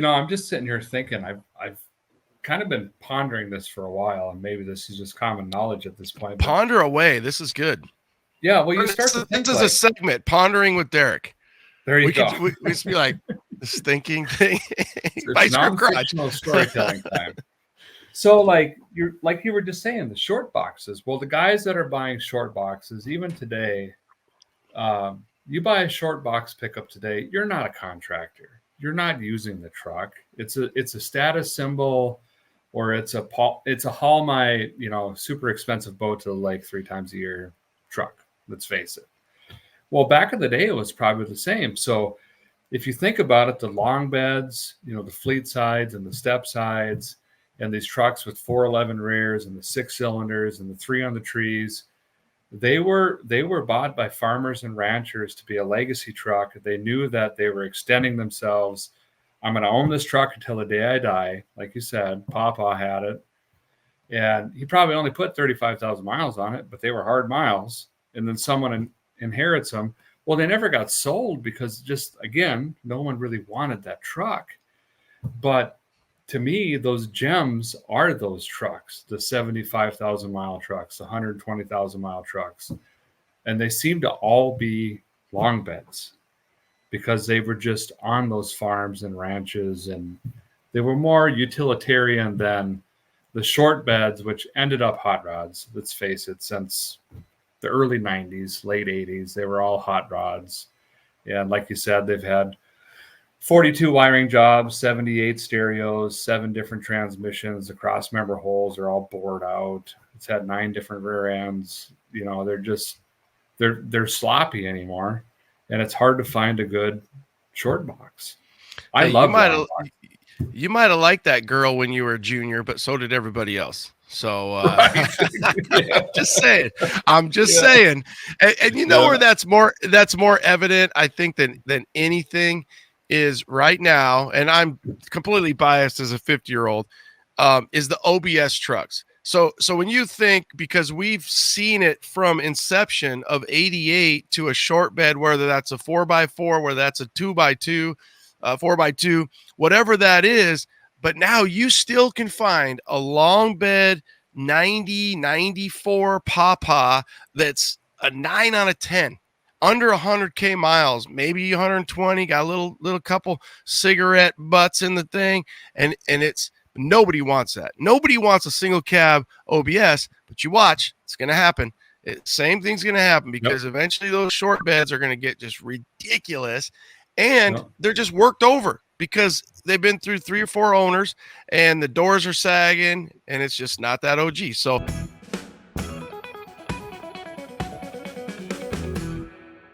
I'm just sitting here thinking, I've kind of been pondering this for a while, and maybe this is just common knowledge at this point. But Ponder away. This is good. yeah, well, you start to think this is a segment, Pondering with Derek. There you go. We just be like, this thinking thing. It's non-fictional storytelling time. So like you were just saying, the short boxes. Well, the guys that are buying short boxes, even today, you buy a short box pickup today, you're not a contractor. You're not using the truck. It's a status symbol, or it's a haul my super expensive boat to the lake 3 times a year truck. Let's face it. Well, back in the day, it was probably the same. So if you think about it, the long beds, the fleet sides and the step sides, and these trucks with 411 rears and the 6 cylinders and the 3 on the trees, they were bought by farmers and ranchers to be a legacy truck. They knew that they were extending themselves. I'm going to own this truck until the day I die. Like you said, Papa had it. And he probably only put 35,000 miles on it, but they were hard miles. And then someone inherits them. Well, they never got sold because just, again, no one really wanted that truck. But to me, those gems are those trucks, the 75,000 mile trucks, the 120,000 mile trucks. And they seem to all be long beds because they were just on those farms and ranches, and they were more utilitarian than the short beds, which ended up hot rods. Let's face it, since the early 90s, late 80s, they were all hot rods. And like you said, they've had 42 wiring jobs, 78 stereos, 7 different transmissions. The cross member holes are all bored out. It's had 9 different rear ends. They're sloppy anymore, and it's hard to find a good short box. I love you might have liked that girl when you were a junior, but so did everybody else. So I'm just saying. And you know where that's more evident, I think, than anything is right now, and I'm completely biased as a 50-year-old, is the OBS trucks. So when you think, because we've seen it from inception of 88 to a short bed, whether that's a 4x4, whether that's a 2x2, 4x2, whatever that is, but now you still can find a long bed 90, 94 Papa that's a 9 out of 10. Under 100K miles, maybe 120, got a little couple cigarette butts in the thing. And it's, nobody wants that. Nobody wants a single cab OBS, but you watch, it's going to happen. Same thing's going to happen because eventually those short beds are going to get just ridiculous. And they're just worked over because they've been through 3 or 4 owners and the doors are sagging and it's just not that OG. So